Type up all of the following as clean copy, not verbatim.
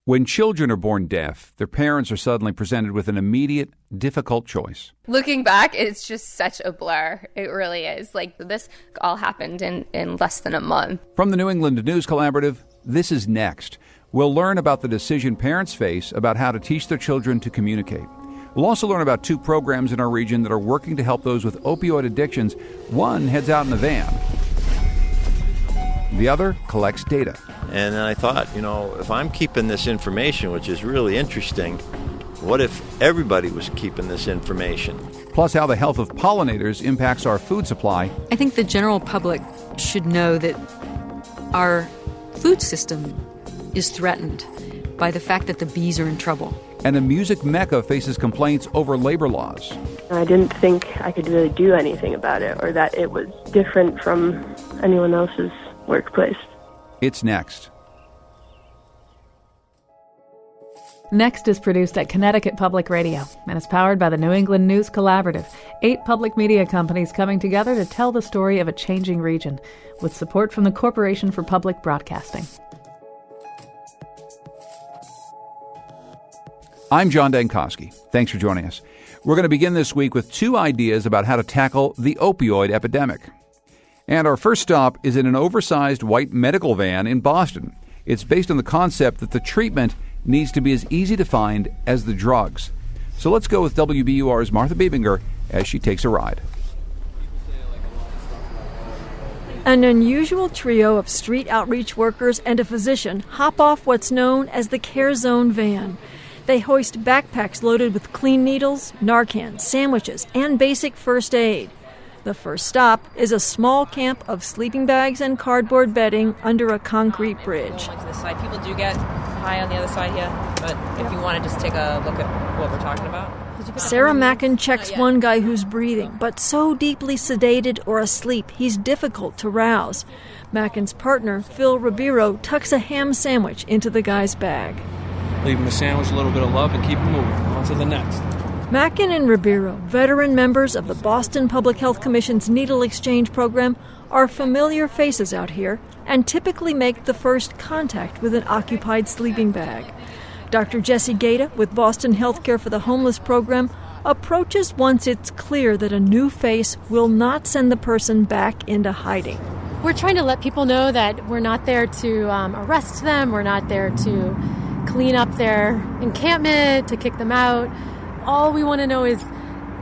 When children are born deaf, their parents are suddenly presented with an immediate, difficult choice. Looking back, it's just such a blur. It really is. Like, this all happened in less than a month. From the New England News Collaborative, this is Next. We'll learn about the decision parents face about how to teach their children to communicate. We'll also learn about 2 programs in our region that are working to help those with opioid addictions. One heads out in a van. The other collects data. And then I thought, if I'm keeping this information, which is really interesting, what if everybody was keeping this information? Plus how the health of pollinators impacts our food supply. I think the general public should know that our food system is threatened by the fact that the bees are in trouble. And a music mecca faces complaints over labor laws. I didn't think I could really do anything about it, or that it was different from anyone else's workplace. It's Next. Next is produced at Connecticut Public Radio and is powered by the New England News Collaborative, 8 public media companies coming together to tell the story of a changing region, with support from the Corporation for Public Broadcasting. I'm John Dankosky. Thanks for joining us. We're going to begin this week with 2 ideas about how to tackle the opioid epidemic. And our first stop is in an oversized white medical van in Boston. It's based on the concept that the treatment needs to be as easy to find as the drugs. So let's go with WBUR's Martha Bebinger as she takes a ride. An unusual trio of street outreach workers and a physician hop off what's known as the Care Zone van. They hoist backpacks loaded with clean needles, Narcan, sandwiches, and basic first aid. The first stop is a small camp of sleeping bags and cardboard bedding under a concrete bridge. To this side. People do get high on the other side, yeah. But if you want to just take a look at what we're talking about. Sarah Mackin checks one guy who's breathing, but so deeply sedated or asleep, he's difficult to rouse. Mackin's partner, Phil Ribeiro, tucks a ham sandwich into the guy's bag. Leave him a sandwich, a little bit of love, and keep him moving. On to the next. Mackin and Ribeiro, veteran members of the Boston Public Health Commission's Needle Exchange program, are familiar faces out here and typically make the first contact with an occupied sleeping bag. Dr. Jesse Gaeta with Boston Healthcare for the Homeless program approaches once it's clear that a new face will not send the person back into hiding. We're trying to let people know that we're not there to arrest them, we're not there to clean up their encampment, to kick them out. All we want to know is,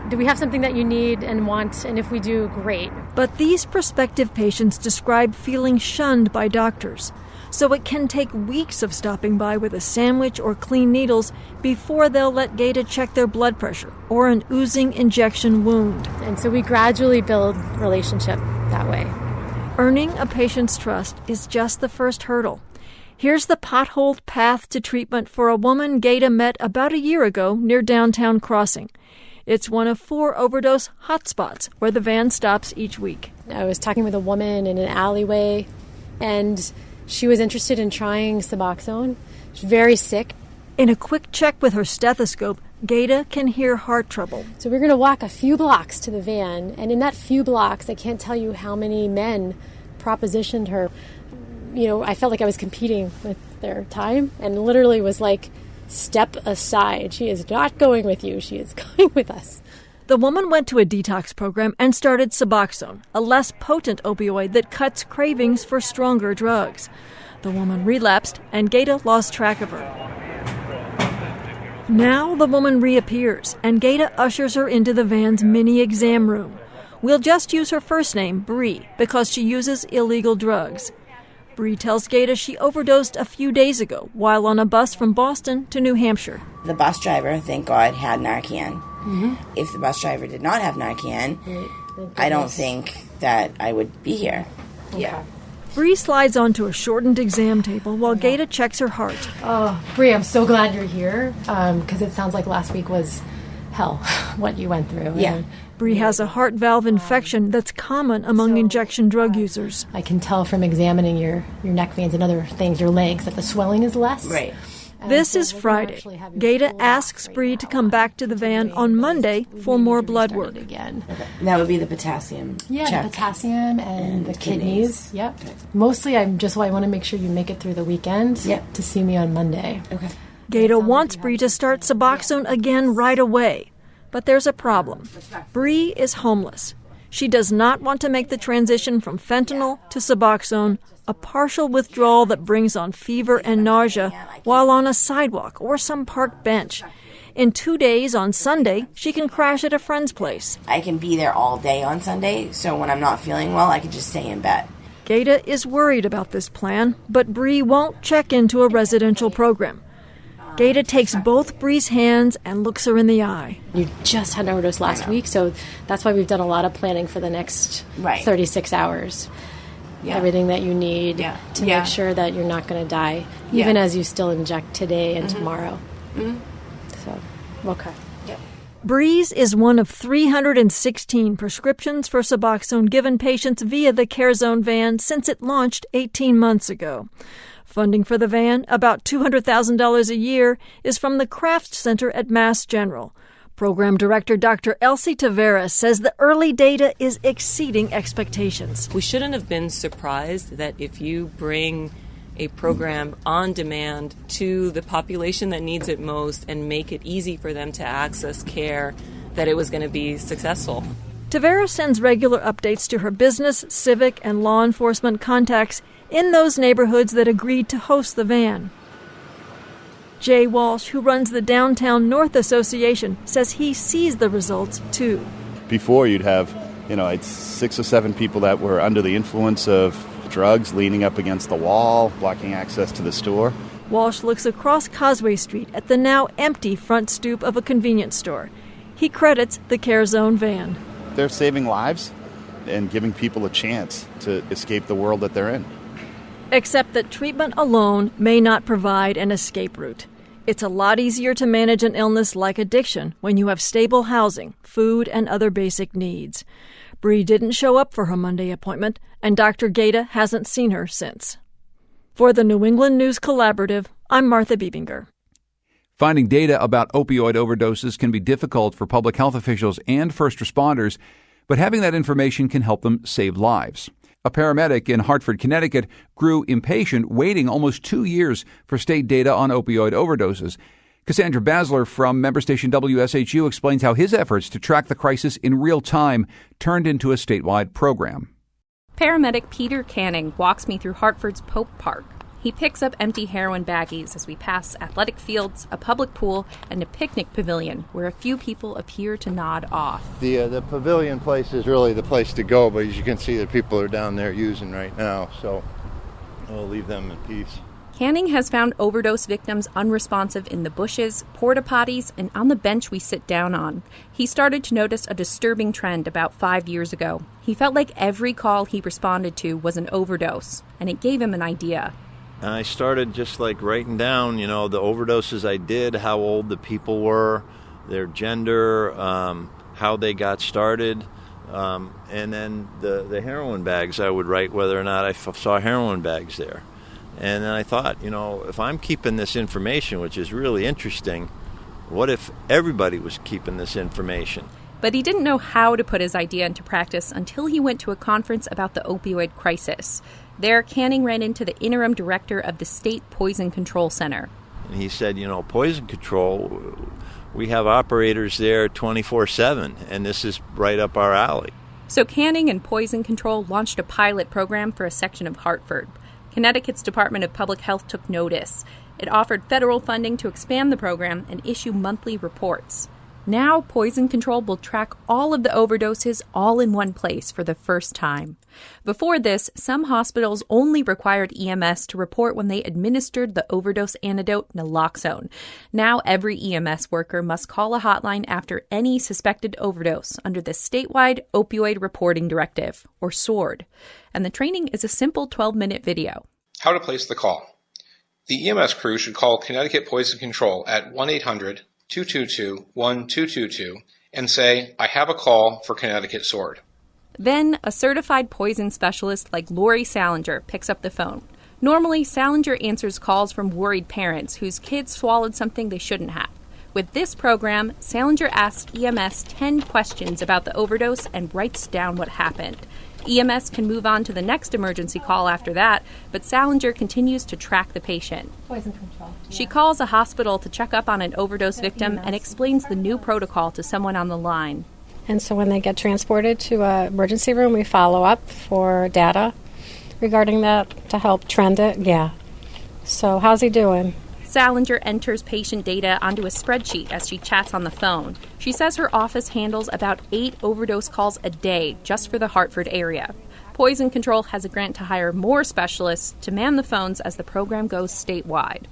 do we have something that you need and want? And if we do, great. But these prospective patients describe feeling shunned by doctors. So it can take weeks of stopping by with a sandwich or clean needles before they'll let Gaeta check their blood pressure or an oozing injection wound. And so we gradually build relationship that way. Earning a patient's trust is just the first hurdle. Here's the potholed path to treatment for a woman Gaeta met about a year ago near Downtown Crossing. It's one of 4 overdose hotspots where the van stops each week. I was talking with a woman in an alleyway, and she was interested in trying Suboxone. She's very sick. In a quick check with her stethoscope, Gaeta can hear heart trouble. So we're going to walk a few blocks to the van, and in that few blocks, I can't tell you how many men propositioned her. I felt like I was competing with their time and literally was like, step aside. She is not going with you. She is going with us. The woman went to a detox program and started Suboxone, a less potent opioid that cuts cravings for stronger drugs. The woman relapsed and Gaeta lost track of her. Now the woman reappears and Gaeta ushers her into the van's mini exam room. We'll just use her first name, Bree, because she uses illegal drugs. Bree tells Gaeta she overdosed a few days ago while on a bus from Boston to New Hampshire. The bus driver, thank God, had Narcan. Mm-hmm. If the bus driver did not have Narcan, I don't think that I would be here. Okay. Yeah. Bree slides onto a shortened exam table while Gaeta checks her heart. Oh, Bree, I'm so glad you're here, because it sounds like last week was hell, what you went through. Yeah. Bree has a heart valve infection that's common among injection drug users. I can tell from examining your neck veins and other things, your legs, that the swelling is less. Right. This is Friday. Gata asks Bree to come back to the van on Monday for more blood work. And that would be the potassium check. The potassium and the kidneys. Yep. Mostly I want to make sure you make it through the weekend to see me on Monday. Okay. Gata wants Bree to start Suboxone again right away. But there's a problem. Bree is homeless. She does not want to make the transition from fentanyl to Suboxone, a partial withdrawal that brings on fever and nausea while on a sidewalk or some park bench. In 2 days on Sunday, she can crash at a friend's place. I can be there all day on Sunday, so when I'm not feeling well, I can just stay in bed. Gata is worried about this plan, but Bree won't check into a residential program. Gata takes both Bree's hands and looks her in the eye. You just had an overdose last week, so that's why we've done a lot of planning for the next 36 hours. Yeah. Everything that you need to make sure that you're not going to die, even as you still inject today and tomorrow. Mm-hmm. So, okay. Yep. Bree's is one of 316 prescriptions for Suboxone given patients via the CareZone van since it launched 18 months ago. Funding for the van, about $200,000 a year, is from the Kraft Center at Mass General. Program Director Dr. Elsie Tavares says the early data is exceeding expectations. We shouldn't have been surprised that if you bring a program on demand to the population that needs it most and make it easy for them to access care, that it was going to be successful. Tavares sends regular updates to her business, civic, and law enforcement contacts in those neighborhoods that agreed to host the van. Jay Walsh, who runs the Downtown North Association, says he sees the results, too. Before, you'd have, it's 6 or 7 people that were under the influence of drugs, leaning up against the wall, blocking access to the store. Walsh looks across Causeway Street at the now empty front stoop of a convenience store. He credits the CareZone van. They're saving lives and giving people a chance to escape the world that they're in. Except that treatment alone may not provide an escape route. It's a lot easier to manage an illness like addiction when you have stable housing, food, and other basic needs. Bree didn't show up for her Monday appointment, and Dr. Gata hasn't seen her since. For the New England News Collaborative, I'm Martha Biebinger. Finding data about opioid overdoses can be difficult for public health officials and first responders, but having that information can help them save lives. A paramedic in Hartford, Connecticut, grew impatient, waiting almost 2 years for state data on opioid overdoses. Cassandra Basler from member station WSHU explains how his efforts to track the crisis in real time turned into a statewide program. Paramedic Peter Canning walks me through Hartford's Pope Park. He picks up empty heroin baggies as we pass athletic fields, a public pool, and a picnic pavilion where a few people appear to nod off. The pavilion place is really the place to go, but as you can see, the people are down there using right now, so we'll leave them in peace. Canning has found overdose victims unresponsive in the bushes, porta potties, and on the bench we sit down on. He started to notice a disturbing trend about 5 years ago. He felt like every call he responded to was an overdose, and it gave him an idea. And I started just writing down, the overdoses I did, how old the people were, their gender, how they got started, and then the heroin bags I would write whether or not I saw heroin bags there. And then I thought, if I'm keeping this information, which is really interesting, what if everybody was keeping this information? But he didn't know how to put his idea into practice until he went to a conference about the opioid crisis. There, Canning ran into the interim director of the State Poison Control Center. And he said, poison control, we have operators there 24/7, and this is right up our alley. So Canning and Poison Control launched a pilot program for a section of Hartford. Connecticut's Department of Public Health took notice. It offered federal funding to expand the program and issue monthly reports. Now, Poison Control will track all of the overdoses all in one place for the first time. Before this, some hospitals only required EMS to report when they administered the overdose antidote naloxone. Now, every EMS worker must call a hotline after any suspected overdose under the statewide Opioid Reporting Directive, or SORD. And the training is a simple 12-minute video. How to place the call. The EMS crew should call Connecticut Poison Control at 1-800-222-1222 and say, I have a call for Connecticut SORD. Then, a certified poison specialist like Lori Salinger picks up the phone. Normally, Salinger answers calls from worried parents whose kids swallowed something they shouldn't have. With this program, Salinger asks EMS 10 questions about the overdose and writes down what happened. EMS can move on to the next emergency call after that, but Salinger continues to track the patient. Poison control. She calls a hospital to check up on an overdose victim and explains the new protocol to someone on the line. And so when they get transported to an emergency room, we follow up for data regarding that to help trend it. Yeah. So how's he doing? Salinger enters patient data onto a spreadsheet as she chats on the phone. She says her office handles about 8 overdose calls a day just for the Hartford area. Poison Control has a grant to hire more specialists to man the phones as the program goes statewide.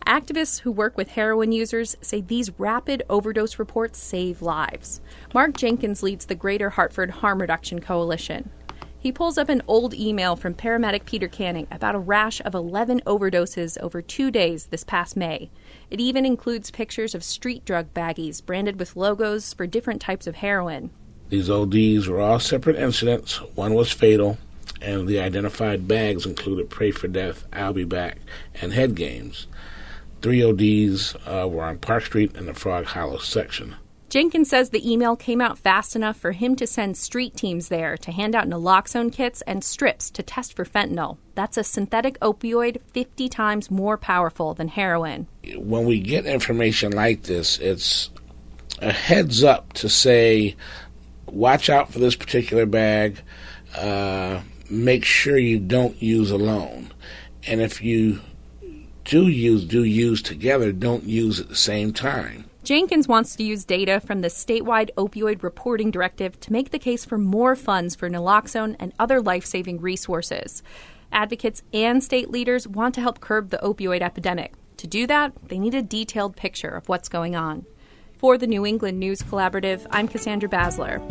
Activists who work with heroin users say these rapid overdose reports save lives. Mark Jenkins leads the Greater Hartford Harm Reduction Coalition. He pulls up an old email from paramedic Peter Canning about a rash of 11 overdoses over 2 days this past May. It even includes pictures of street drug baggies branded with logos for different types of heroin. These ODs were all separate incidents. One was fatal, and the identified bags included Pray for Death, I'll Be Back, and Head Games. 3 ODs were on Park Street and the Frog Hollow section. Jenkins says the email came out fast enough for him to send street teams there to hand out naloxone kits and strips to test for fentanyl. That's a synthetic opioid 50 times more powerful than heroin. When we get information like this, it's a heads up to say, watch out for this particular bag. Make sure you don't use alone. And if you do use together, don't use at the same time. Jenkins wants to use data from the statewide opioid reporting directive to make the case for more funds for naloxone and other life-saving resources. Advocates and state leaders want to help curb the opioid epidemic. To do that, they need a detailed picture of what's going on. For the New England News Collaborative, I'm Cassandra Basler.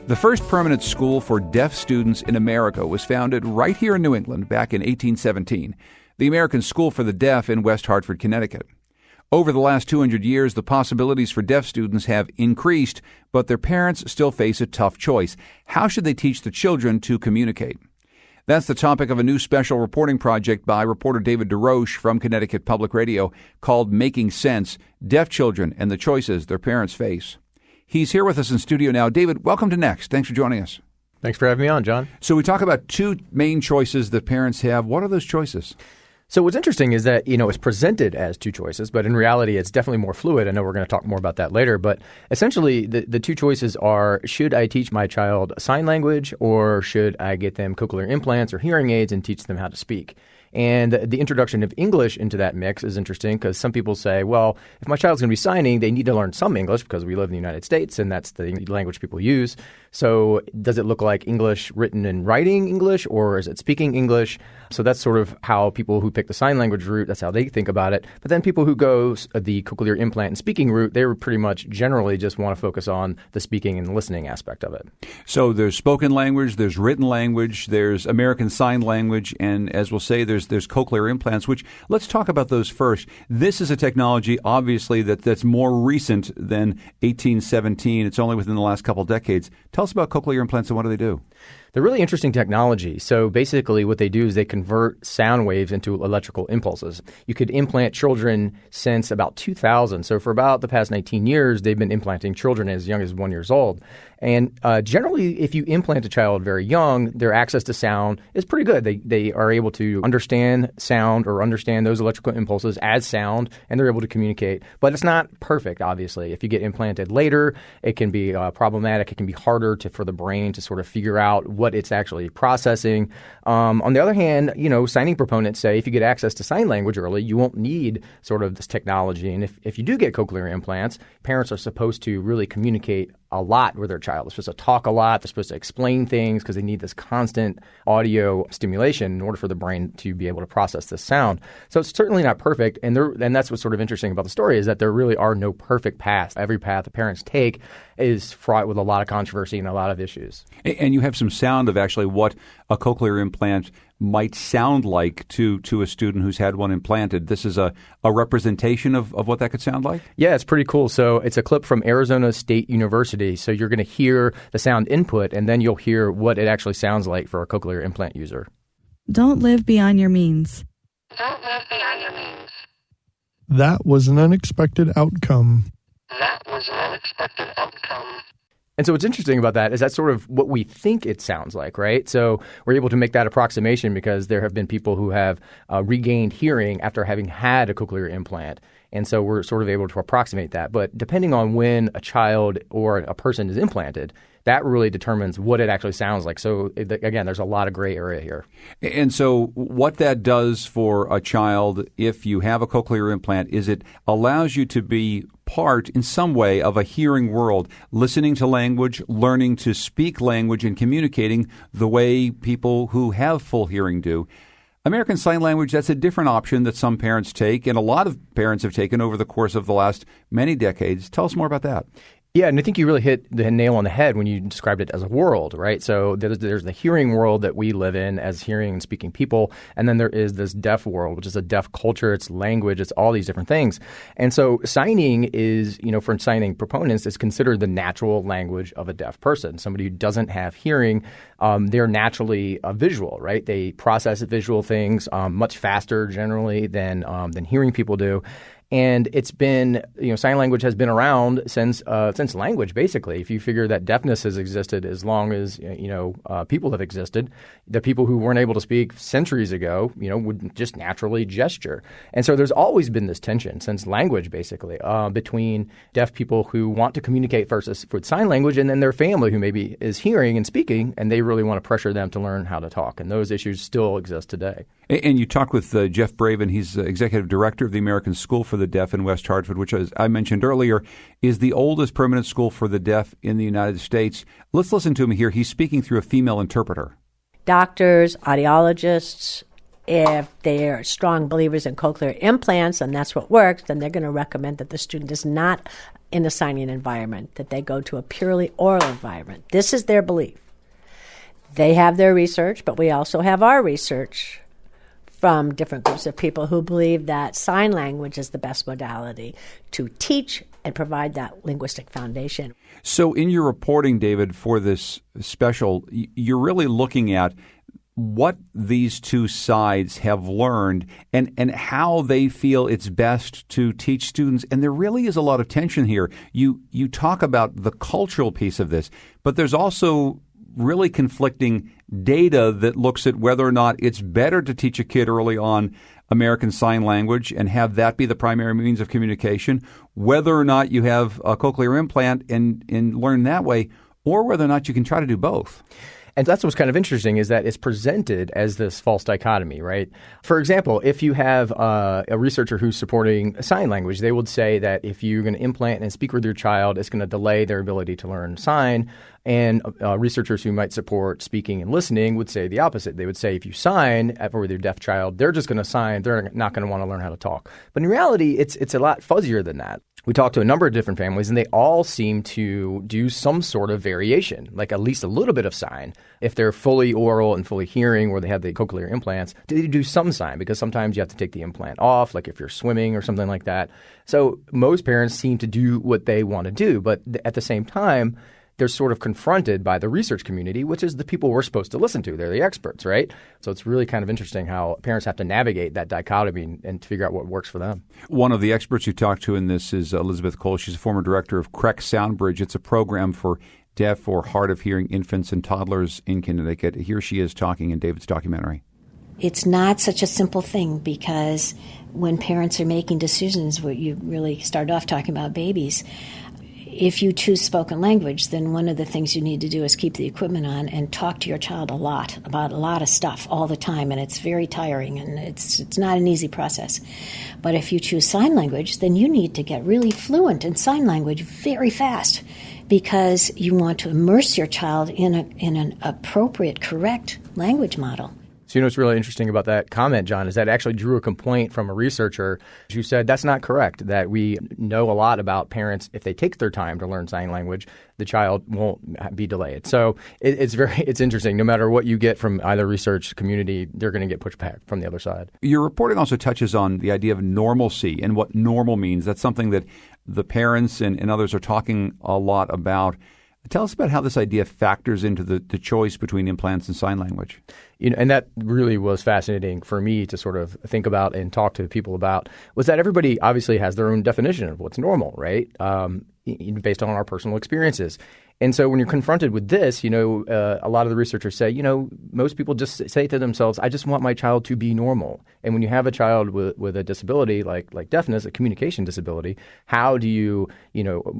The first permanent school for deaf students in America was founded right here in New England back in 1817, the American School for the Deaf in West Hartford, Connecticut. Over the last 200 years, the possibilities for deaf students have increased, but their parents still face a tough choice. How should they teach the children to communicate? That's the topic of a new special reporting project by reporter David DeRoche from Connecticut Public Radio called Making Sense: Deaf Children and the Choices Their Parents Face. He's here with us in studio now. David, welcome to Next. Thanks for joining us. Thanks for having me on, John. So we talk about 2 main choices that parents have. What are those choices? So what's interesting is that, it's presented as 2 choices, but in reality, it's definitely more fluid. I know we're going to talk more about that later, but essentially the 2 choices are, should I teach my child sign language, or should I get them cochlear implants or hearing aids and teach them how to speak? And the introduction of English into that mix is interesting because some people say, well, if my child's going to be signing, they need to learn some English because we live in the United States and that's the language people use. So does it look like English written and writing English, or is it speaking English? So that's sort of how people who pick the sign language route, that's how they think about it. But then people who go the cochlear implant and speaking route, they pretty much generally just want to focus on the speaking and listening aspect of it. So there's spoken language, there's written language, there's American Sign Language, and as we'll say, there's cochlear implants, which let's talk about those first. This is a technology, obviously, that's more recent than 1817. It's only within the last couple decades. Tell us about cochlear implants and what do they do? They're really interesting technology. So basically what they do is they convert sound waves into electrical impulses. You could implant children since about 2000. So for about the past 19 years, they've been implanting children as young as 1 year old. And generally, if you implant a child very young, their access to sound is pretty good. They are able to understand sound or understand those electrical impulses as sound, and they're able to communicate. But it's not perfect, obviously. If you get implanted later, it can be problematic. It can be harder for the brain to sort of figure out what it's actually processing. On the other hand, signing proponents say if you get access to sign language early, you won't need sort of this technology. And if you do get cochlear implants, parents are supposed to really communicate a lot with their child. They're supposed to talk a lot. They're supposed to explain things because they need this constant audio stimulation in order for the brain to be able to process this sound. So it's certainly not perfect. And that's what's sort of interesting about the story is that there really are no perfect paths. Every path the parents take is fraught with a lot of controversy and a lot of issues. And you have some sound of actually what a cochlear implant might sound like to a student who's had one implanted. This is a representation of what that could sound like? Yeah, it's pretty cool. So it's a clip from Arizona State University. So you're going to hear the sound input, and then you'll hear what it actually sounds like for a cochlear implant user. Don't live beyond your means. Don't live beyond your means. That was an unexpected outcome. That was an unexpected outcome. And so what's interesting about that is that's sort of what we think it sounds like, right? So we're able to make that approximation because there have been people who have regained hearing after having had a cochlear implant. And so we're sort of able to approximate that. But depending on when a child or a person is implanted, that really determines what it actually sounds like. So, again, there's a lot of gray area here. And so what that does for a child, if you have a cochlear implant, is it allows you to be part in some way of a hearing world, listening to language, learning to speak language, and communicating the way people who have full hearing do. American Sign Language, that's a different option that some parents take, and a lot of parents have taken over the course of the last many decades. Tell us more about that. Yeah, and I think you really hit the nail on the head when you described it as a world, right? So there's the hearing world that we live in as hearing and speaking people, and then there is this deaf world, which is a deaf culture, it's language, it's all these different things. And so signing is, for signing proponents, is considered the natural language of a deaf person. Somebody who doesn't have hearing, they're naturally visual, right? They process visual things much faster generally than hearing people do. And it's been, sign language has been around since language, basically. If you figure that deafness has existed as long as, people have existed, the people who weren't able to speak centuries ago, would just naturally gesture. And so there's always been this tension since language, basically, between deaf people who want to communicate first with sign language and then their family who maybe is hearing and speaking, and they really want to pressure them to learn how to talk. And those issues still exist today. And you talked with Jeff Braven. He's executive director of the American School for the Deaf in West Hartford, which, as I mentioned earlier, is the oldest permanent school for the deaf in the United States. Let's listen to him here. He's speaking through a female interpreter. Doctors, audiologists, if they're strong believers in cochlear implants and that's what works, then they're going to recommend that the student is not in a signing environment, that they go to a purely oral environment. This is their belief. They have their research, but we also have our research from different groups of people who believe that sign language is the best modality to teach and provide that linguistic foundation. So in your reporting, David, for this special, you're really looking at what these two sides have learned and how they feel it's best to teach students. And there really is a lot of tension here. You talk about the cultural piece of this, but there's also really conflicting data that looks at whether or not it's better to teach a kid early on American Sign Language and have that be the primary means of communication, whether or not you have a cochlear implant and learn that way, or whether or not you can try to do both. And that's what's kind of interesting is that it's presented as this false dichotomy, right? For example, if you have a researcher who's supporting sign language, they would say that if you're going to implant and speak with your child, it's going to delay their ability to learn sign. And researchers who might support speaking and listening would say the opposite. They would say if you sign with your deaf child, they're just going to sign. They're not going to want to learn how to talk. But in reality, it's a lot fuzzier than that. We talked to a number of different families, and they all seem to do some sort of variation, like at least a little bit of sign. If they're fully oral and fully hearing, where they have the cochlear implants, they do some sign because sometimes you have to take the implant off, like if you're swimming or something like that. So most parents seem to do what they want to do, but at the same time, they're sort of confronted by the research community, which is the people we're supposed to listen to. They're the experts, right? So it's really kind of interesting how parents have to navigate that dichotomy and figure out what works for them. One of the experts you talked to in this is Elizabeth Cole. She's a former director of CREC Soundbridge. It's a program for deaf or hard of hearing infants and toddlers in Connecticut. Here she is talking in David's documentary. It's not such a simple thing because when parents are making decisions, where you really start off talking about babies, if you choose spoken language, then one of the things you need to do is keep the equipment on and talk to your child a lot about a lot of stuff all the time, and it's very tiring, and it's not an easy process. But if you choose sign language, then you need to get really fluent in sign language very fast because you want to immerse your child in an appropriate, correct language model. So you know what's really interesting about that comment, John, is that it actually drew a complaint from a researcher who said that's not correct, that we know a lot about parents. If they take their time to learn sign language, the child won't be delayed. So it's interesting. No matter what you get from either research community, they're going to get pushback from the other side. Your reporting also touches on the idea of normalcy and what normal means. That's something that the parents and others are talking a lot about. Tell us about how this idea factors into the choice between implants and sign language. And that really was fascinating for me to sort of think about and talk to people about, was that everybody obviously has their own definition of what's normal, right? Based on our personal experiences. And so when you're confronted with this, a lot of the researchers say, most people just say to themselves, I just want my child to be normal. And when you have a child with a disability like deafness, a communication disability, how do you,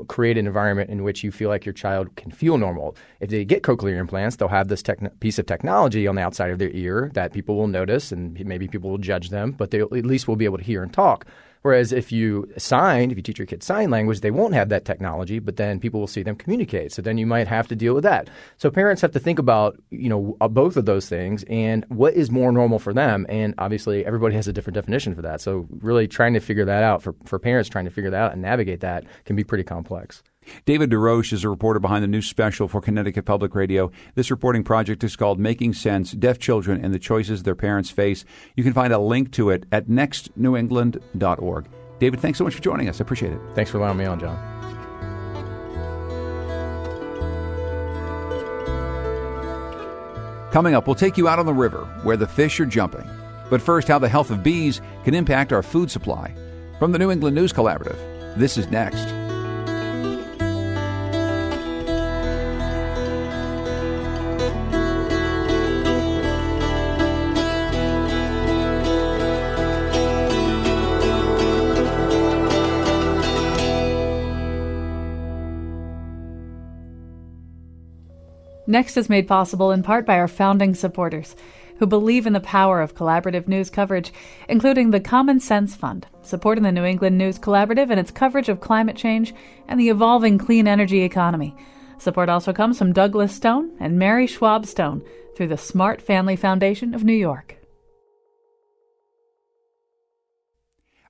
create an environment in which you feel like your child can feel normal? If they get cochlear implants, they'll have this piece of technology on the outside of their ear that people will notice and maybe people will judge them, but they at least will be able to hear and talk. Whereas if you teach your kids sign language, they won't have that technology, but then people will see them communicate. So then you might have to deal with that. So parents have to think about, both of those things and what is more normal for them. And obviously everybody has a different definition for that. So really trying to figure that out for parents trying to figure that out and navigate that can be pretty complex. David DeRoche is a reporter behind the news special for Connecticut Public Radio. This reporting project is called Making Sense, Deaf Children and the Choices Their Parents Face. You can find a link to it at nextnewengland.org. David, thanks so much for joining us. I appreciate it. Thanks for allowing me on, John. Coming up, we'll take you out on the river where the fish are jumping. But first, how the health of bees can impact our food supply. From the New England News Collaborative, this is next. Next is made possible in part by our founding supporters, who believe in the power of collaborative news coverage, including the Common Sense Fund, supporting the New England News Collaborative and its coverage of climate change and the evolving clean energy economy. Support also comes from Douglas Stone and Mary Schwab Stone through the Smart Family Foundation of New York.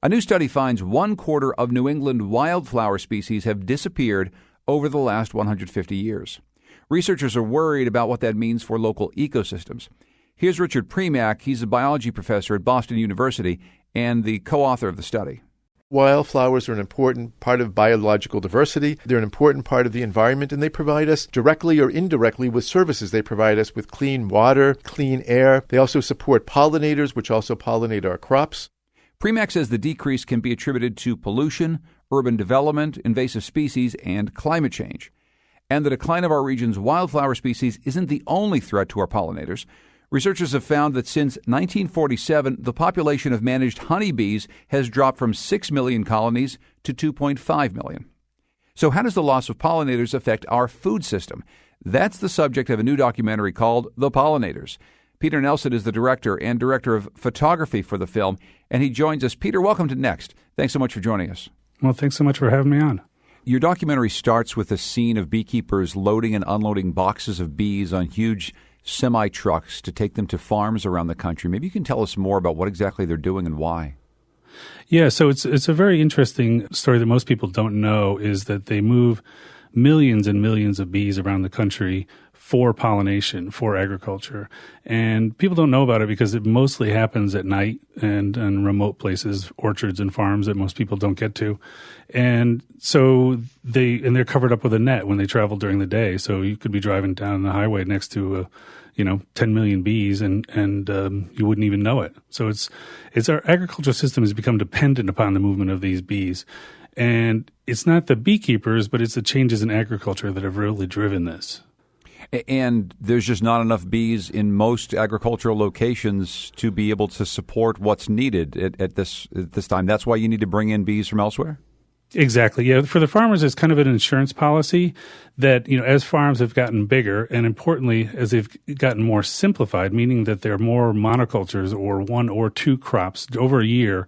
A new study finds 1/4 of New England wildflower species have disappeared over the last 150 years. Researchers are worried about what that means for local ecosystems. Here's Richard Premack. He's a biology professor at Boston University and the co-author of the study. Wildflowers are an important part of biological diversity. They're an important part of the environment, and they provide us directly or indirectly with services. They provide us with clean water, clean air. They also support pollinators, which also pollinate our crops. Premack says the decrease can be attributed to pollution, urban development, invasive species, and climate change. And the decline of our region's wildflower species isn't the only threat to our pollinators. Researchers have found that since 1947, the population of managed honeybees has dropped from 6 million colonies to 2.5 million. So how does the loss of pollinators affect our food system? That's the subject of a new documentary called The Pollinators. Peter Nelson is the director of photography for the film, and he joins us. Peter, welcome to Next. Thanks so much for joining us. Well, thanks so much for having me on. Your documentary starts with a scene of beekeepers loading and unloading boxes of bees on huge semi-trucks to take them to farms around the country. Maybe you can tell us more about what exactly they're doing and why. Yeah, so it's a very interesting story that most people don't know, is that they move millions and millions of bees around the country for pollination, for agriculture. And people don't know about it because it mostly happens at night and in remote places, orchards and farms that most people don't get to. And so they're covered up with a net when they travel during the day. So you could be driving down the highway next to 10 million bees and you wouldn't even know it. So it's our agricultural system has become dependent upon the movement of these bees. And it's not the beekeepers, but it's the changes in agriculture that have really driven this. And there's just not enough bees in most agricultural locations to be able to support what's needed at this time. That's why you need to bring in bees from elsewhere? Exactly. Yeah. For the farmers, it's kind of an insurance policy that, as farms have gotten bigger and importantly, as they've gotten more simplified, meaning that there are more monocultures or 1 or 2 crops over a year,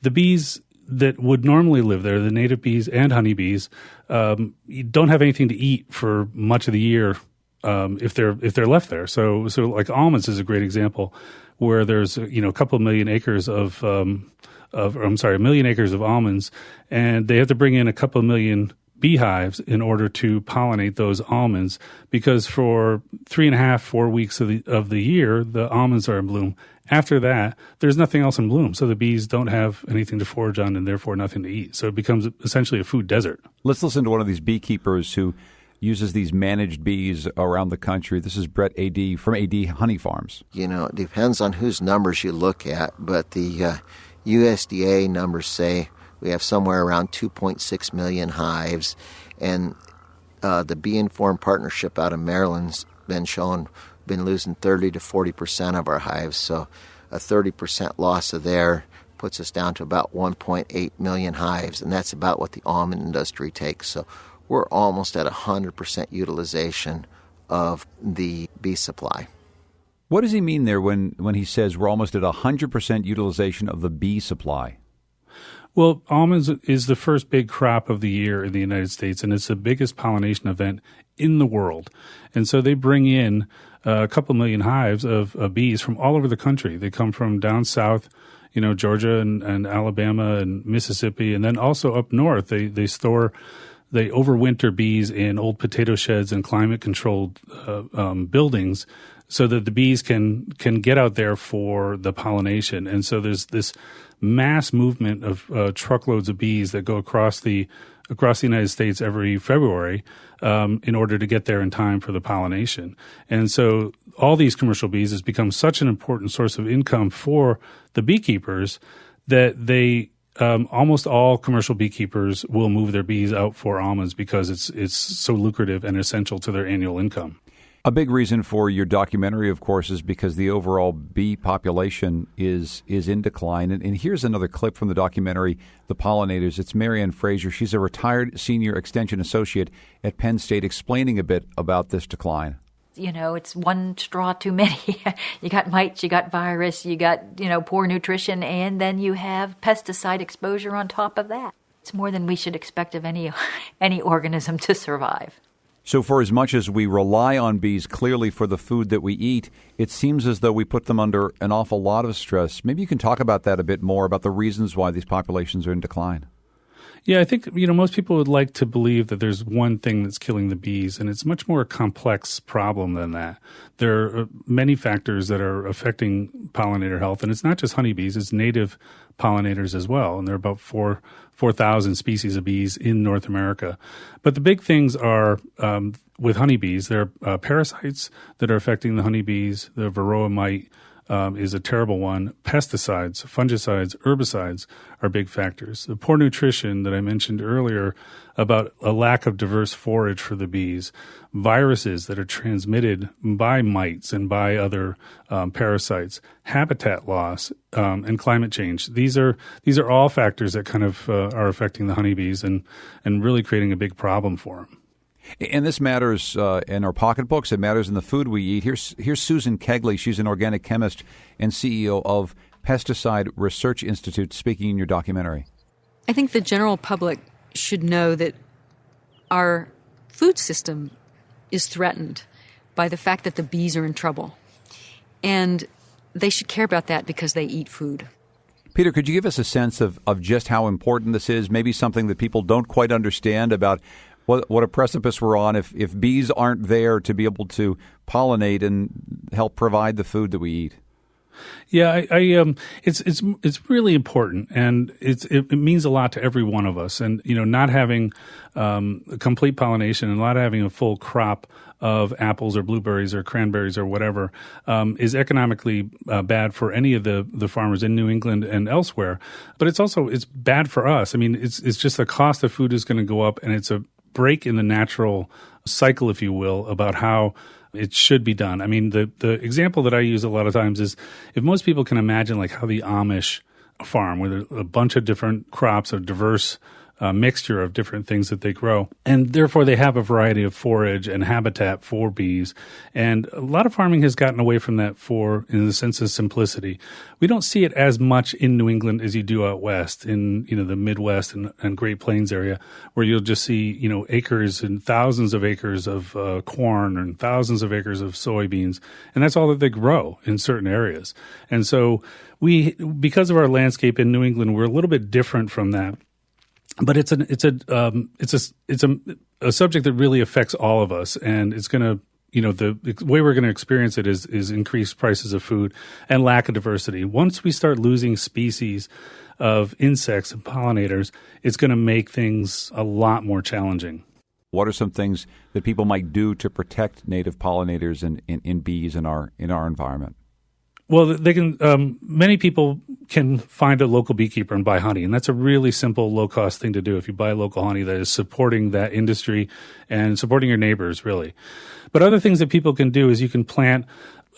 the bees that would normally live there, the native bees and honeybees, don't have anything to eat for much of the year if they're left there. So like almonds is a great example, where there's a couple million acres of 1 million acres of almonds, and they have to bring in a couple million beehives in order to pollinate those almonds, because for 3.5-4 weeks of the year, the almonds are in bloom. After that, there's nothing else in bloom, so the bees don't have anything to forage on and therefore nothing to eat. So it becomes essentially a food desert. Let's listen to one of these beekeepers who uses these managed bees around the country. This is Brett A.D. from A.D. Honey Farms. It depends on whose numbers you look at, but the USDA numbers say we have somewhere around 2.6 million hives, and the Bee Informed Partnership out of Maryland's been losing 30 to 40% of our hives. So a 30% loss of there puts us down to about 1.8 million hives, and that's about what the almond industry takes. So we're almost at 100% utilization of the bee supply. What does he mean there when he says we're almost at 100% utilization of the bee supply? Well, almonds is the first big crop of the year in the United States, and it's the biggest pollination event in the world. And so they bring in a couple million hives of bees from all over the country. They come from down south, Georgia and Alabama and Mississippi, and then also up north. They overwinter bees in old potato sheds and climate-controlled buildings, so that the bees can get out there for the pollination. And so there's this mass movement of truckloads of bees that go across the United States every February in order to get there in time for the pollination. And so all these commercial bees has become such an important source of income for the beekeepers that they almost all commercial beekeepers will move their bees out for almonds because it's so lucrative and essential to their annual income. A big reason for your documentary, of course, is because the overall bee population is in decline. And here's another clip from the documentary, The Pollinators. It's Marianne Fraser. She's a retired senior extension associate at Penn State, explaining a bit about this decline. It's one straw too many. You got mites, you got virus, you got, poor nutrition, and then you have pesticide exposure on top of that. It's more than we should expect of any organism to survive. So for as much as we rely on bees clearly for the food that we eat, it seems as though we put them under an awful lot of stress. Maybe you can talk about that a bit more, about the reasons why these populations are in decline. Yeah, I think, most people would like to believe that there's one thing that's killing the bees, and it's much more a complex problem than that. There are many factors that are affecting pollinator health, and it's not just honeybees, it's native pollinators as well, and there are about 4,000 species of bees in North America. But the big things are, with honeybees, there are parasites that are affecting the honeybees. The varroa mite is a terrible one. Pesticides, fungicides, herbicides are big factors. The poor nutrition that I mentioned earlier about a lack of diverse forage for the bees, viruses that are transmitted by mites and by other parasites, habitat loss, and climate change. These are all factors that kind of are affecting the honeybees and really creating a big problem for them. And this matters in our pocketbooks. It matters in the food we eat. Here's Susan Kegley. She's an organic chemist and CEO of Pesticide Research Institute, speaking in your documentary. I think the general public should know that our food system is threatened by the fact that the bees are in trouble. And they should care about that because they eat food. Peter, could you give us a sense of just how important this is? Maybe something that people don't quite understand about what a precipice we're on if bees aren't there to be able to pollinate and help provide the food that we eat. Yeah, it's really important, and it means a lot to every one of us. And not having complete pollination and not having a full crop of apples or blueberries or cranberries or whatever is economically bad for any of the farmers in New England and elsewhere. But it's bad for us. I mean, it's just the cost of food is going to go up, and it's a break in the natural cycle, if you will, about how it should be done. I mean, the example that I use a lot of times is if most people can imagine like how the Amish farm with a bunch of different crops, a diverse mixture of different things that they grow. And therefore, they have a variety of forage and habitat for bees. And a lot of farming has gotten away from that in the sense of simplicity. We don't see it as much in New England as you do out west, in the Midwest and Great Plains area, where you'll just see acres and thousands of acres of corn and thousands of acres of soybeans, and that's all that they grow in certain areas. And so because of our landscape in New England, we're a little bit different from that. But it's a subject that really affects all of us, and it's going to. The way we're going to experience it is increased prices of food and lack of diversity. Once we start losing species of insects and pollinators, it's going to make things a lot more challenging. What are some things that people might do to protect native pollinators and bees in our environment? Well, they can. Many people can find a local beekeeper and buy honey, and that's a really simple, low-cost thing to do. If you buy local honey, that is supporting that industry and supporting your neighbors, really. But other things that people can do is you can plant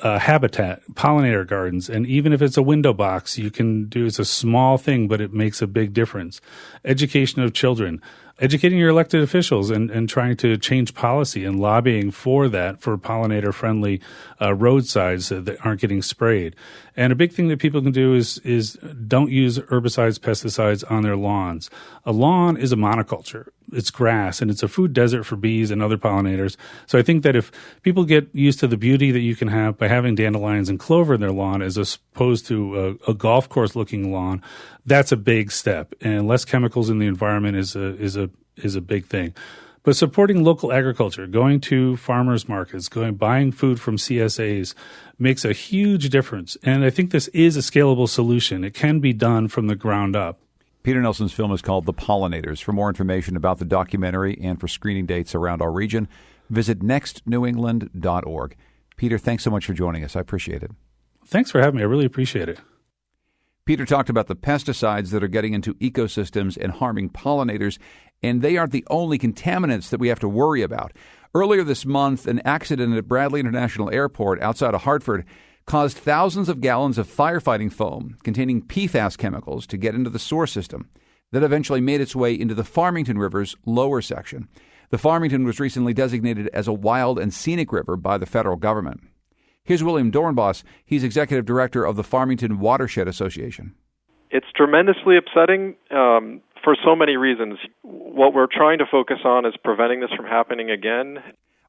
habitat, pollinator gardens, and even if it's a window box, you can do. It's a small thing, but it makes a big difference. Education of children. Educating your elected officials and trying to change policy and lobbying for that, for pollinator-friendly roadsides that aren't getting sprayed. And a big thing that people can do is don't use herbicides, pesticides on their lawns. A lawn is a monoculture. It's grass, and it's a food desert for bees and other pollinators. So I think that if people get used to the beauty that you can have by having dandelions and clover in their lawn as opposed to a golf course-looking lawn, that's a big step. And less chemicals in the environment is a big thing. But supporting local agriculture, going to farmers markets, buying food from CSAs makes a huge difference. And I think this is a scalable solution. It can be done from the ground up. Peter Nelson's film is called The Pollinators. For more information about the documentary and for screening dates around our region, visit nextnewengland.org. Peter, thanks so much for joining us. I appreciate it. Thanks for having me. I really appreciate it. Peter talked about the pesticides that are getting into ecosystems and harming pollinators, and they aren't the only contaminants that we have to worry about. Earlier this month, an accident at Bradley International Airport outside of Hartford caused thousands of gallons of firefighting foam containing PFAS chemicals to get into the sewer system. That eventually made its way into the Farmington River's lower section. The Farmington was recently designated as a wild and scenic river by the federal government. Here's William Dornbos. He's executive director of the Farmington Watershed Association. It's tremendously upsetting for so many reasons. What we're trying to focus on is preventing this from happening again.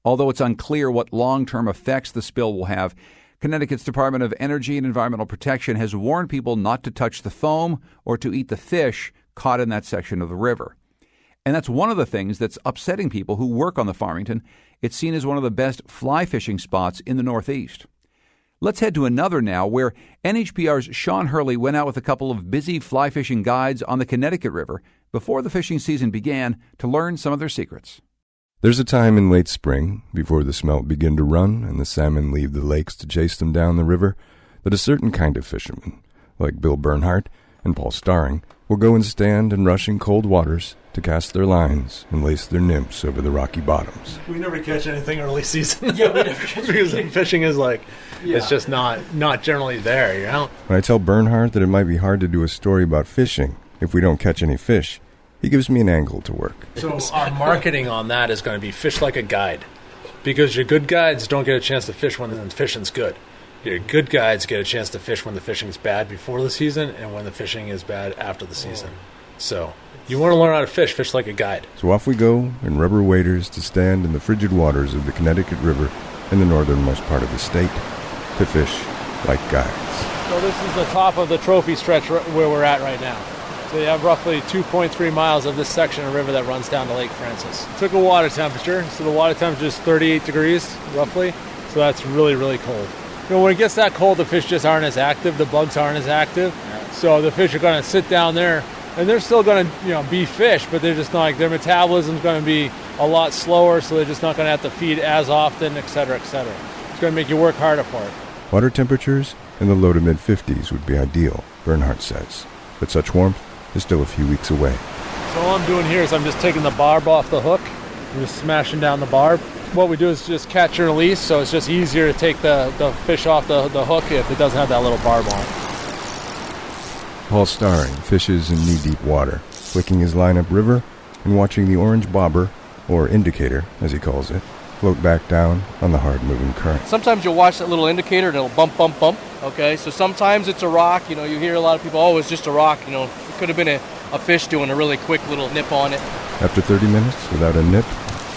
Although it's unclear what long-term effects the spill will have, Connecticut's Department of Energy and Environmental Protection has warned people not to touch the foam or to eat the fish caught in that section of the river. And that's one of the things that's upsetting people who work on the Farmington. It's seen as one of the best fly fishing spots in the Northeast. Let's head to another now, where NHPR's Sean Hurley went out with a couple of busy fly fishing guides on the Connecticut River before the fishing season began to learn some of their secrets. There's a time in late spring, before the smelt begin to run and the salmon leave the lakes to chase them down the river, that a certain kind of fisherman, like Bill Bernhardt and Paul Starring, will go and stand and rush in cold waters to cast their lines and lace their nymphs over the rocky bottoms. We never catch anything early season. Yeah, we never catch because anything. Fishing is it's just not generally there, you know? When I tell Bernhardt that it might be hard to do a story about fishing if we don't catch any fish, he gives me an angle to work. So our marketing on that is going to be fish like a guide. Because your good guides don't get a chance to fish when the fishing's good. Your good guides get a chance to fish when the fishing's bad before the season and when the fishing is bad after the season. So you want to learn how to fish like a guide. So off we go in rubber waders to stand in the frigid waters of the Connecticut River in the northernmost part of the state to fish like guides. So this is the top of the trophy stretch where we're at right now. So you have roughly 2.3 miles of this section of river that runs down to Lake Francis. Took a water temperature, so the water temperature is 38 degrees roughly, so that's really, really cold. When it gets that cold, the fish just aren't as active, the bugs aren't as active, so the fish are going to sit down there, and they're still going to be fish, but they're just not, their metabolism's going to be a lot slower, so they're just not going to have to feed as often, et cetera, et cetera. It's going to make you work harder for it. Water temperatures in the low to mid-50s would be ideal, Bernhardt says, but such warmth is still a few weeks away. So all I'm doing here is I'm just taking the barb off the hook. I'm just smashing down the barb. What we do is just catch and release, so it's just easier to take the fish off the hook if it doesn't have that little barb on it. Paul Starring fishes in knee-deep water flicking his line upriver and watching the orange bobber, or indicator, as he calls it, float back down on the hard-moving current. Sometimes you'll watch that little indicator and it'll bump, bump, bump, okay? So sometimes it's a rock, you hear a lot of people, oh, it's just a rock, it could have been a fish doing a really quick little nip on it. After 30 minutes without a nip,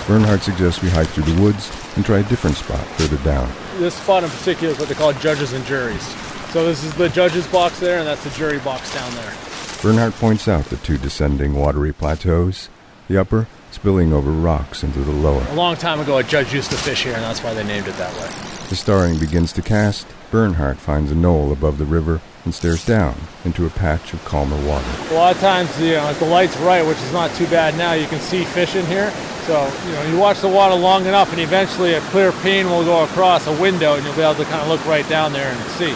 Bernhardt suggests we hike through the woods and try a different spot further down. This spot in particular is what they call judges and juries. So this is the judges box there, and that's the jury box down there. Bernhardt points out the two descending watery plateaus, the upper spilling over rocks into the lower. A long time ago, a judge used to fish here, and that's why they named it that way. The starring begins to cast. Bernhardt finds a knoll above the river and stares down into a patch of calmer water. A lot of times, if the light's right, which is not too bad now, you can see fish in here. So, you watch the water long enough, and eventually a clear pane will go across a window, and you'll be able to kind of look right down there and see.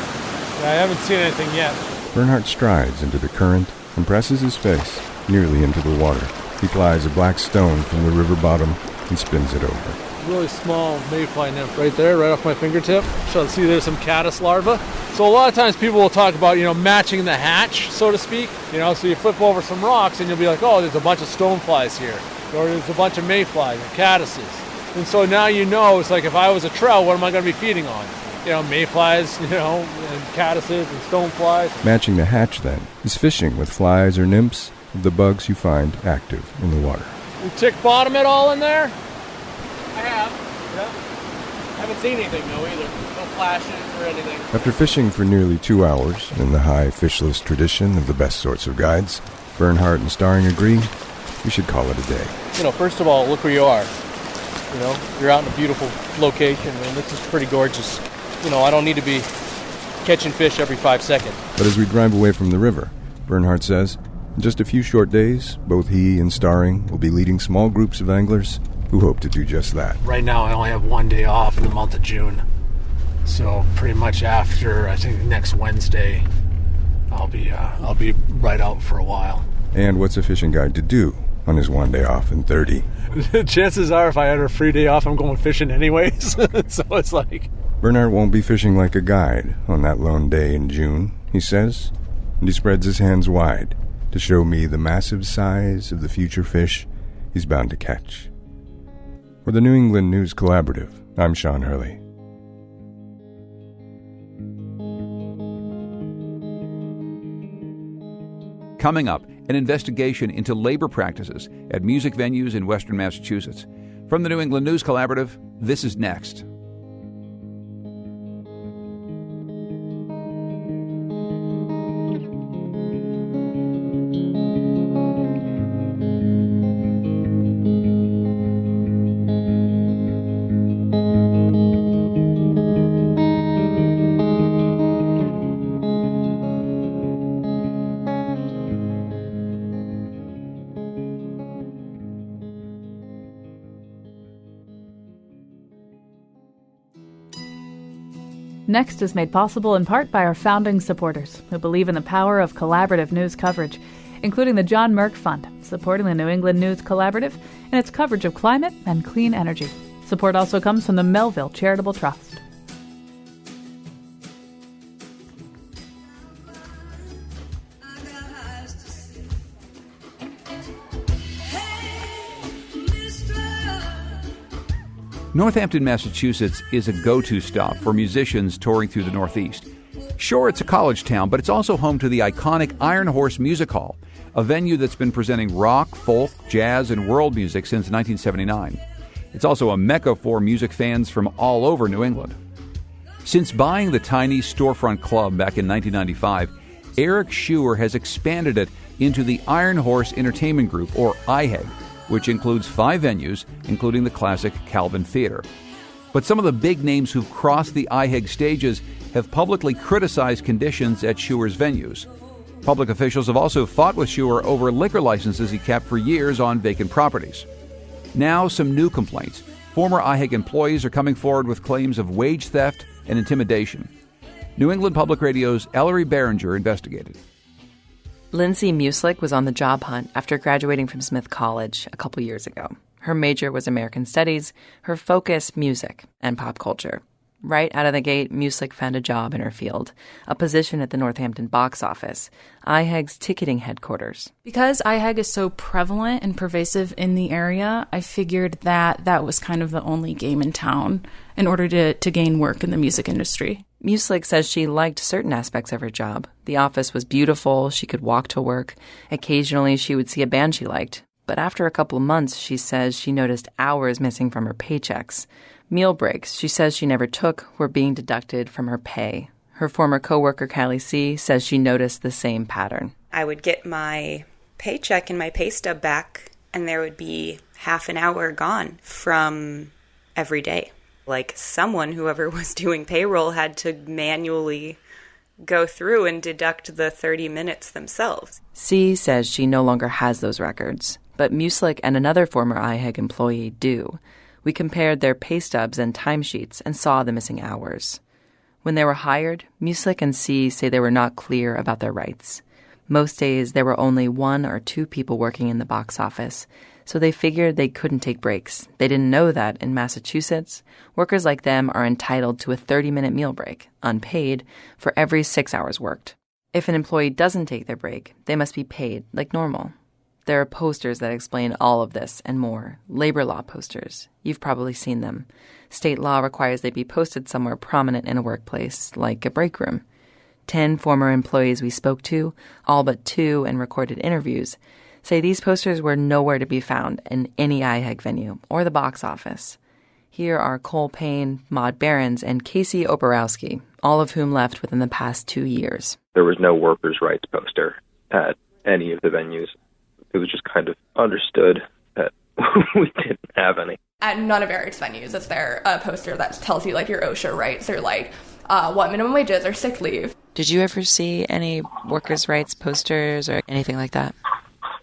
I haven't seen anything yet. Bernhardt strides into the current and presses his face nearly into the water. He plies a black stone from the river bottom and spins it over. Really small mayfly nymph right there, right off my fingertip. So see there's some caddis larvae. So a lot of times people will talk about, matching the hatch, so to speak. So you flip over some rocks and you'll be like, oh, there's a bunch of stoneflies here. Or there's a bunch of mayflies and caddises. And so now it's like if I was a trout, what am I going to be feeding on? Mayflies, and caddises and stoneflies. Matching the hatch, then, is fishing with flies or nymphs of the bugs you find active in the water. You tick bottom it all in there? I have. Yep. Haven't seen anything, though, either. No flashes or anything. After fishing for nearly 2 hours, in the high fishless tradition of the best sorts of guides, Bernhardt and Starring agree we should call it a day. First of all, look where you are. You're out in a beautiful location, and this is pretty gorgeous. I don't need to be catching fish every 5 seconds. But as we drive away from the river, Bernhardt says, in just a few short days, both he and Starring will be leading small groups of anglers who hope to do just that. Right now, I only have 1 day off in the month of June. So pretty much after, I think, next Wednesday, I'll be right out for a while. And what's a fishing guide to do on his 1 day off in 30? Chances are, if I had a free day off, I'm going fishing anyways. So it's like... Bernhardt won't be fishing like a guide on that lone day in June, he says, and he spreads his hands wide to show me the massive size of the future fish he's bound to catch. For the New England News Collaborative, I'm Sean Hurley. Coming up, an investigation into labor practices at music venues in Western Massachusetts. From the New England News Collaborative, this is next. Next is made possible in part by our founding supporters who believe in the power of collaborative news coverage, including the John Merck Fund, supporting the New England News Collaborative and its coverage of climate and clean energy. Support also comes from the Melville Charitable Trust. Northampton, Massachusetts is a go-to stop for musicians touring through the Northeast. Sure, it's a college town, but it's also home to the iconic Iron Horse Music Hall, a venue that's been presenting rock, folk, jazz, and world music since 1979. It's also a mecca for music fans from all over New England. Since buying the tiny storefront club back in 1995, Eric Schuer has expanded it into the Iron Horse Entertainment Group, or IHEG, which includes 5 venues, including the classic Calvin Theater. But some of the big names who've crossed the IHEG stages have publicly criticized conditions at Schuer's venues. Public officials have also fought with Schuer over liquor licenses he kept for years on vacant properties. Now, some new complaints. Former IHEG employees are coming forward with claims of wage theft and intimidation. New England Public Radio's Ellery Behringer investigated. Lindsay Muslick was on the job hunt after graduating from Smith College a couple years ago. Her major was American Studies, her focus music and pop culture. Right out of the gate, Muslik found a job in her field, a position at the Northampton box office, IHEG's ticketing headquarters. Because IHEG is so prevalent and pervasive in the area, I figured that that was kind of the only game in town in order to gain work in the music industry. Muslik says she liked certain aspects of her job. The office was beautiful, she could walk to work. Occasionally, she would see a band she liked. But after a couple of months, she says she noticed hours missing from her paychecks. Meal breaks, she says she never took, were being deducted from her pay. Her former coworker, Callie C., says she noticed the same pattern. I would get my paycheck and my pay stub back, and there would be half an hour gone from every day. Like whoever was doing payroll had to manually go through and deduct the 30 minutes themselves. C says she no longer has those records, but Muslik and another former IHEG employee do. We compared their pay stubs and timesheets and saw the missing hours. When they were hired, Muslik and C say they were not clear about their rights. Most days there were only 1 or 2 people working in the box office, so they figured they couldn't take breaks. They didn't know that in Massachusetts, workers like them are entitled to a 30-minute meal break, unpaid, for every 6 hours worked. If an employee doesn't take their break, they must be paid like normal. There are posters that explain all of this and more. Labor law posters. You've probably seen them. State law requires they be posted somewhere prominent in a workplace, like a break room. 10 former employees we spoke to, all but 2 in recorded interviews, say these posters were nowhere to be found in any IHEG venue or the box office. Here are Cole Payne, Maud Behrens, and Casey Oborowski, all of whom left within the past 2 years. There was no workers' rights poster at any of the venues. It was just kind of understood that we didn't have any. At none of Eric's venues is there a poster that tells you, like, your OSHA rights or, like, what minimum wage is or sick leave. Did you ever see any workers' rights posters or anything like that?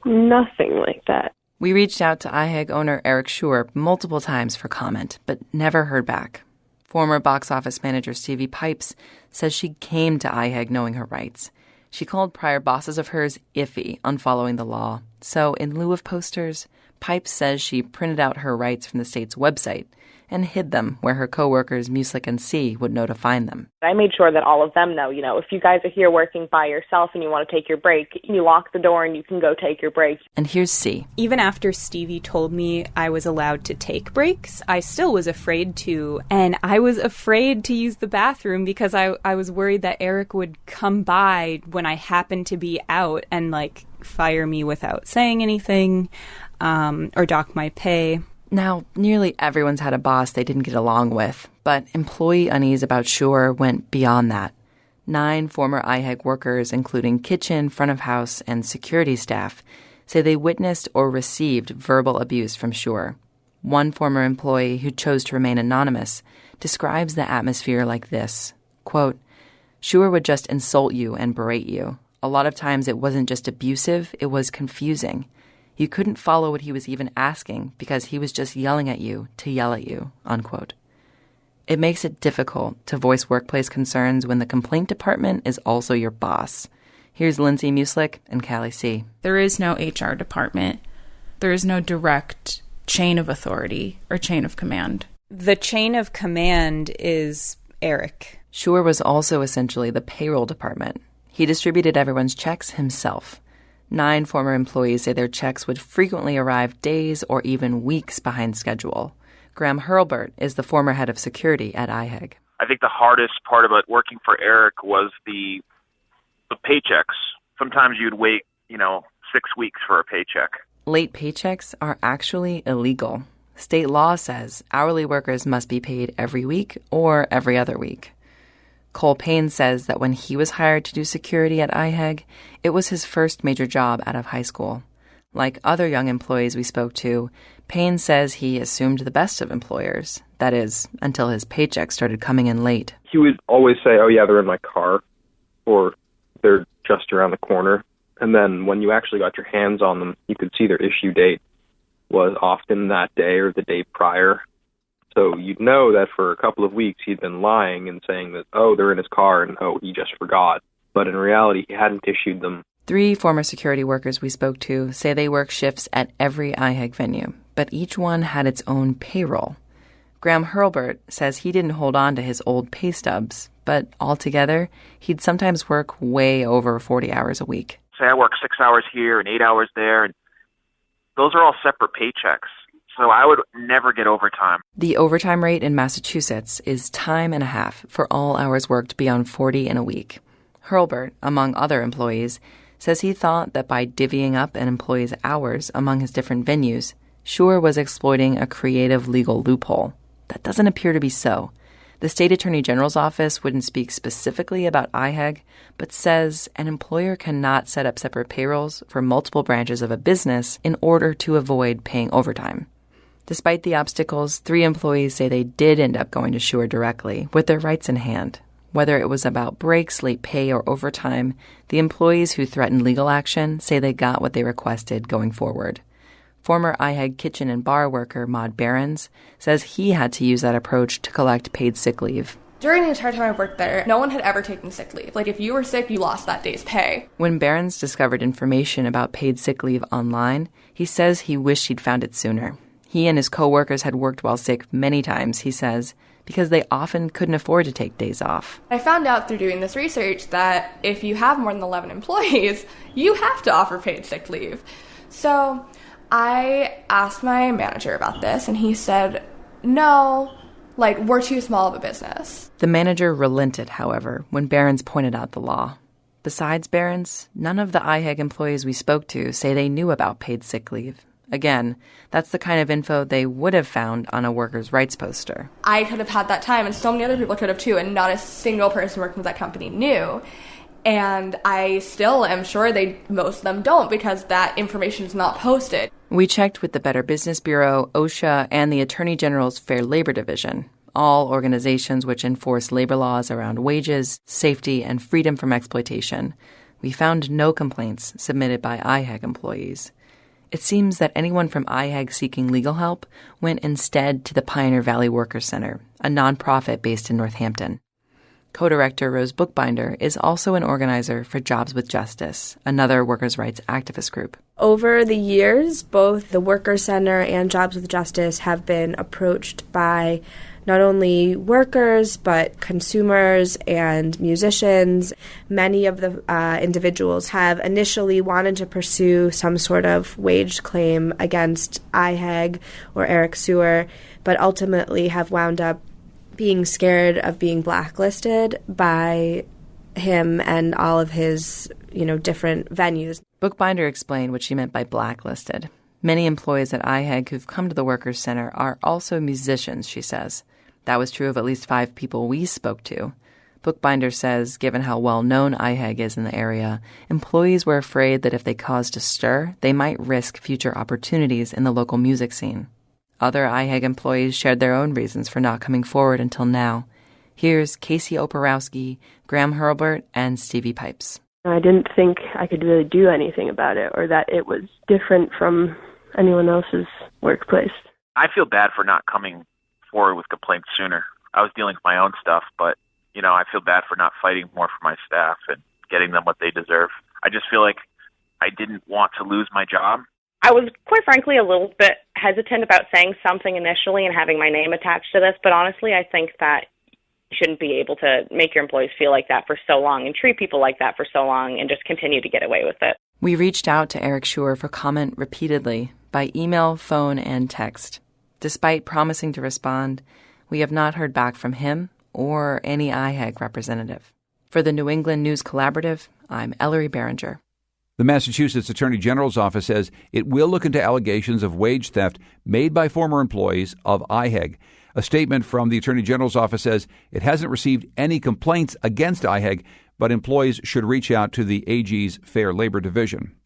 Nothing like that. We reached out to IHEG owner Eric Schur multiple times for comment, but never heard back. Former box office manager Stevie Pipes says she came to IHEG knowing her rights. She called prior bosses of hers iffy on following the law. So in lieu of posters, Pipes says she printed out her rights from the state's website and hid them where her coworkers Muslik and C would know to find them. I made sure that all of them know, if you guys are here working by yourself and you want to take your break, you lock the door and you can go take your break. And here's C. Even after Stevie told me I was allowed to take breaks, I still was afraid to. And I was afraid to use the bathroom because I was worried that Eric would come by when I happened to be out and, fire me without saying anything or dock my pay. Now, nearly everyone's had a boss they didn't get along with, but employee unease about Schur went beyond that. 9 former IHEG workers, including kitchen, front of house, and security staff, say they witnessed or received verbal abuse from Schur. One former employee who chose to remain anonymous describes the atmosphere like this, quote, Schur would just insult you and berate you. A lot of times it wasn't just abusive, it was confusing. You couldn't follow what he was even asking because he was just yelling at you to yell at you, unquote. It makes it difficult to voice workplace concerns when the complaint department is also your boss. Here's Lindsay Muslik and Callie C. There is no HR department. There is no direct chain of authority or chain of command. The chain of command is Eric. Schur was also essentially the payroll department. He distributed everyone's checks himself. 9 former employees say their checks would frequently arrive days or even weeks behind schedule. Graham Hurlbert is the former head of security at IHEG. I think the hardest part about working for Eric was the paychecks. Sometimes you'd wait, 6 weeks for a paycheck. Late paychecks are actually illegal. State law says hourly workers must be paid every week or every other week. Cole Payne says that when he was hired to do security at IHEG, it was his first major job out of high school. Like other young employees we spoke to, Payne says he assumed the best of employers. That is, until his paycheck started coming in late. He would always say, oh yeah, they're in my car, or they're just around the corner. And then when you actually got your hands on them, you could see their issue date was often that day or the day prior. So you'd know that for a couple of weeks he'd been lying and saying that, oh, they're in his car and, oh, he just forgot. But in reality, he hadn't issued them. 3 former security workers we spoke to say they work shifts at every IHEG venue, but each one had its own payroll. Graham Hurlbert says he didn't hold on to his old pay stubs, but altogether, he'd sometimes work way over 40 hours a week. Say I work 6 hours here and 8 hours there, and those are all separate paychecks. So I would never get overtime. The overtime rate in Massachusetts is time and a half for all hours worked beyond 40 in a week. Hurlbert, among other employees, says he thought that by divvying up an employee's hours among his different venues, Schuer was exploiting a creative legal loophole. That doesn't appear to be so. The state attorney general's office wouldn't speak specifically about IHEG, but says an employer cannot set up separate payrolls for multiple branches of a business in order to avoid paying overtime. Despite the obstacles, 3 employees say they did end up going to Schuer directly with their rights in hand. Whether it was about breaks, late pay, or overtime, the employees who threatened legal action say they got what they requested going forward. Former IHEG kitchen and bar worker Maud Behrens says he had to use that approach to collect paid sick leave. During the entire time I worked there, no one had ever taken sick leave. Like, if you were sick, you lost that day's pay. When Behrens discovered information about paid sick leave online, he says he wished he'd found it sooner. He and his coworkers had worked while sick many times, he says, because they often couldn't afford to take days off. I found out through doing this research that if you have more than 11 employees, you have to offer paid sick leave. So I asked my manager about this, and he said, no, we're too small of a business. The manager relented, however, when Behrens pointed out the law. Besides Behrens, none of the IHEG employees we spoke to say they knew about paid sick leave. Again, that's the kind of info they would have found on a workers' rights poster. I could have had that time, and so many other people could have too, and not a single person working with that company knew. And I still am sure most of them don't, because that information is not posted. We checked with the Better Business Bureau, OSHA, and the Attorney General's Fair Labor Division, all organizations which enforce labor laws around wages, safety, and freedom from exploitation. We found no complaints submitted by IHEG employees. It seems that anyone from IHEG seeking legal help went instead to the Pioneer Valley Workers Center, a nonprofit based in Northampton. Co-director Rose Bookbinder is also an organizer for Jobs with Justice, another workers' rights activist group. Over the years, both the Workers Center and Jobs with Justice have been approached by not only workers, but consumers and musicians. Many of the individuals have initially wanted to pursue some sort of wage claim against IHEG or Eric Schuer, but ultimately have wound up being scared of being blacklisted by him and all of his, different venues. Bookbinder explained what she meant by blacklisted. Many employees at IHEG who've come to the Workers' Center are also musicians, she says. That was true of at least 5 people we spoke to. Bookbinder says, given how well-known IHEG is in the area, employees were afraid that if they caused a stir, they might risk future opportunities in the local music scene. Other IHEG employees shared their own reasons for not coming forward until now. Here's Casey Oporowski, Graham Hurlbert, and Stevie Pipes. I didn't think I could really do anything about it, or that it was different from anyone else's workplace. I feel bad for not coming forward with complaints sooner. I was dealing with my own stuff, but, I feel bad for not fighting more for my staff and getting them what they deserve. I just feel like I didn't want to lose my job. I was, quite frankly, a little bit hesitant about saying something initially and having my name attached to this, but honestly, I think that you shouldn't be able to make your employees feel like that for so long and treat people like that for so long and just continue to get away with it. We reached out to Eric Schuer for comment repeatedly, by email, phone, and text. Despite promising to respond, we have not heard back from him or any IHEG representative. For the New England News Collaborative, I'm Ellery Behringer. The Massachusetts Attorney General's office says it will look into allegations of wage theft made by former employees of IHEG. A statement from the Attorney General's office says it hasn't received any complaints against IHEG, but employees should reach out to the AG's Fair Labor Division.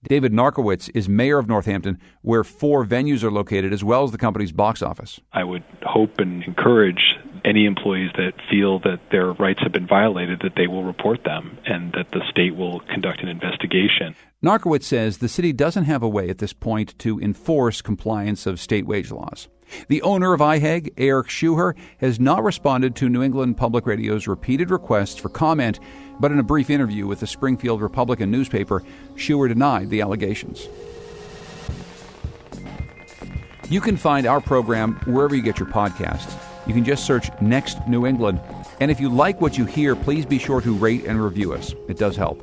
David Narkowitz is mayor of Northampton, where 4 venues are located, as well as the company's box office. I would hope and encourage any employees that feel that their rights have been violated, that they will report them and that the state will conduct an investigation. Narkowitz says the city doesn't have a way at this point to enforce compliance of state wage laws. The owner of IHEG, Eric Schuer, has not responded to New England Public Radio's repeated requests for comment, but in a brief interview with the Springfield Republican newspaper, Schuer denied the allegations. You can find our program wherever you get your podcasts. You can just search Next New England. And if you like what you hear, please be sure to rate and review us. It does help.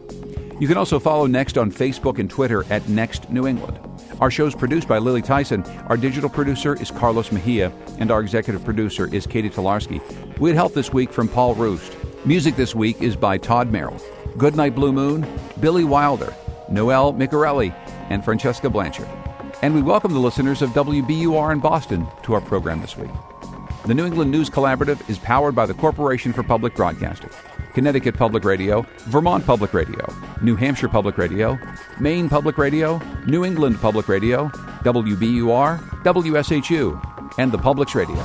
You can also follow Next on Facebook and Twitter at Next New England. Our show is produced by Lily Tyson. Our digital producer is Carlos Mejia. And our executive producer is Katie Tolarski. We had help this week from Paul Roost. Music this week is by Todd Merrill. Goodnight Blue Moon, Billy Wilder, Noel Micarelli, and Francesca Blanchard. And we welcome the listeners of WBUR in Boston to our program this week. The New England News Collaborative is powered by the Corporation for Public Broadcasting, Connecticut Public Radio, Vermont Public Radio, New Hampshire Public Radio, Maine Public Radio, New England Public Radio, WBUR, WSHU, and the Publics Radio.